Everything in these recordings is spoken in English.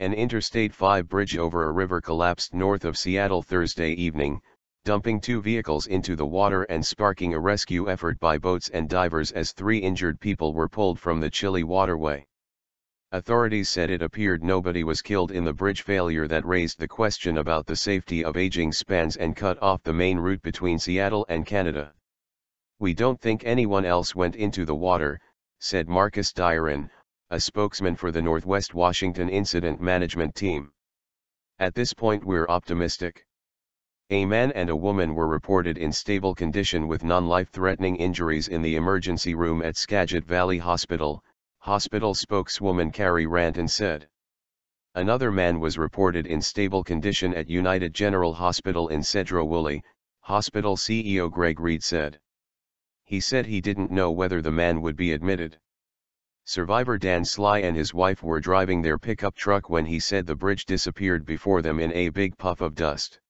An Interstate 5 bridge over a river collapsed north of Seattle Thursday evening, dumping 2 vehicles into the water and sparking a rescue effort by boats and divers as 3 injured people were pulled from the chilly waterway. Authorities said it appeared nobody was killed in the bridge failure that raised the question about the safety of aging spans and cut off the main route between Seattle and Canada. "We don't think anyone else went into the water," said Marcus Deyerin, a spokesman for the Northwest Washington Incident Management Team. "At this point we're optimistic." A man and a woman were reported in stable condition with non-life-threatening injuries in the emergency room at Skagit Valley Hospital, hospital spokeswoman Kari Ranten said. Another man was reported in stable condition at United General Hospital in Sedro-Woolley, hospital CEO Greg Reed said. He said he didn't know whether the man would be admitted. Survivor Dan Sly and his wife were driving their pickup truck when he said the bridge disappeared before them in a big puff of dust.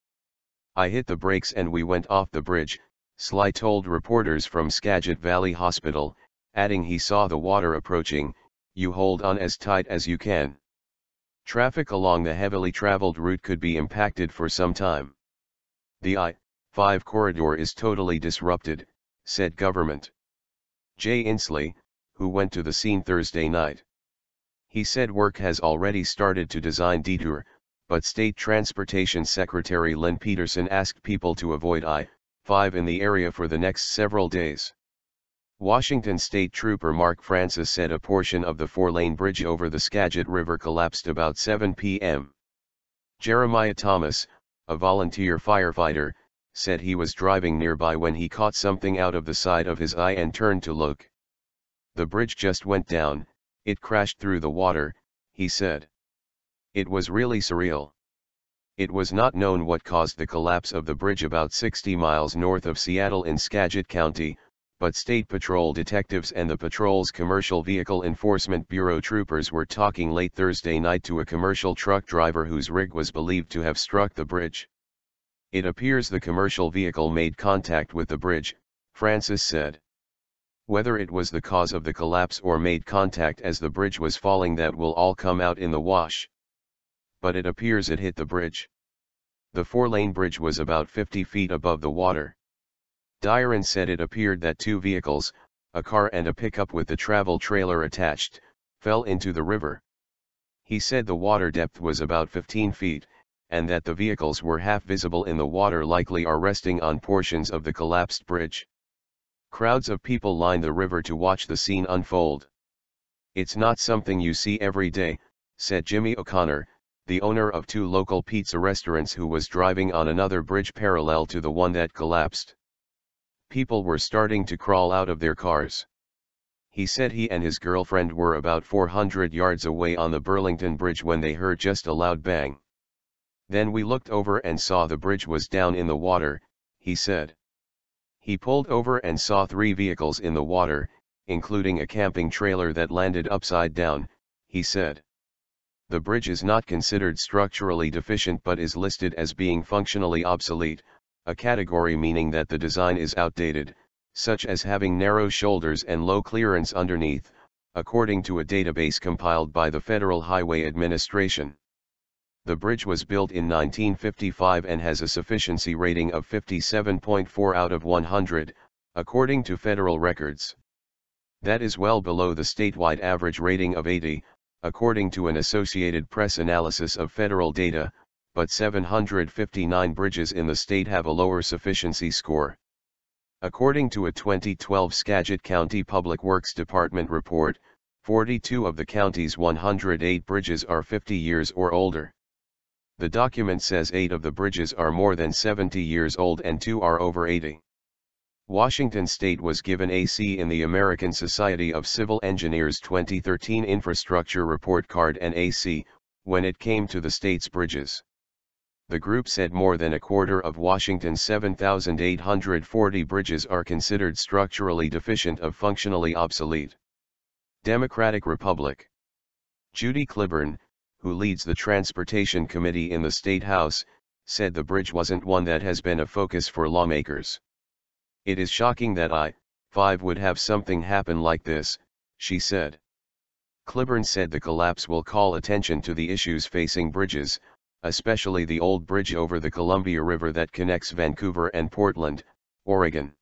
"I hit the brakes and we went off the bridge," Sly told reporters from Skagit Valley Hospital, adding he saw the water approaching. "You hold on as tight as you can. Traffic along the heavily traveled route could be impacted for some time. The I-5 corridor is totally disrupted," said Government Jay Inslee, who went to the scene Thursday night. He said work has already started to design detour, but State Transportation Secretary Lynn Peterson asked people to avoid I-5 in the area for the next several days. Washington State Trooper Mark Francis said a portion of the 4-lane bridge over the Skagit River collapsed about 7 p.m. Jeremiah Thomas, a volunteer firefighter, said he was driving nearby when he caught something out of the side of his eye and turned to look. "The bridge just went down, it crashed through the water," he said. "It was really surreal." It was not known what caused the collapse of the bridge about 60 miles north of Seattle in Skagit County, but State Patrol detectives and the patrol's Commercial Vehicle Enforcement Bureau troopers were talking late Thursday night to a commercial truck driver whose rig was believed to have struck the bridge. "It appears the commercial vehicle made contact with the bridge," Francis said. "Whether it was the cause of the collapse or made contact as the bridge was falling, that will all come out in the wash. But it appears it hit the bridge." The 4-lane bridge was about 50 feet above the water. Deyerin said it appeared that 2 vehicles, a car and a pickup with the travel trailer attached, fell into the river. He said the water depth was about 15 feet, and that the vehicles were half visible in the water, likely are resting on portions of the collapsed bridge. Crowds of people lined the river to watch the scene unfold. "It's not something you see every day," said Jimmy O'Connor, the owner of 2 local pizza restaurants, who was driving on another bridge parallel to the one that collapsed. "People were starting to crawl out of their cars." He said he and his girlfriend were about 400 yards away on the Burlington Bridge when they heard just a loud bang. "Then we looked over and saw the bridge was down in the water," he said. He pulled over and saw 3 vehicles in the water, including a camping trailer that landed upside down, he said. The bridge is not considered structurally deficient but is listed as being functionally obsolete, a category meaning that the design is outdated, such as having narrow shoulders and low clearance underneath, according to a database compiled by the Federal Highway Administration. The bridge was built in 1955 and has a sufficiency rating of 57.4 out of 100, according to federal records. That is well below the statewide average rating of 80, according to an Associated Press analysis of federal data, but 759 bridges in the state have a lower sufficiency score. According to a 2012 Skagit County Public Works Department report, 42 of the county's 108 bridges are 50 years or older. The document says 8 of the bridges are more than 70 years old and 2 are over 80. Washington State was given a C in the American Society of Civil Engineers 2013 Infrastructure Report Card and a C when it came to the state's bridges. The group said more than a quarter of Washington's 7,840 bridges are considered structurally deficient or functionally obsolete. Democratic Republic. Judy Cliburn, who leads the Transportation Committee in the State House, said the bridge wasn't one that has been a focus for lawmakers. "It is shocking that I-5 would have something happen like this," she said. Cliburn said the collapse will call attention to the issues facing bridges, especially the old bridge over the Columbia River that connects Vancouver and Portland, Oregon.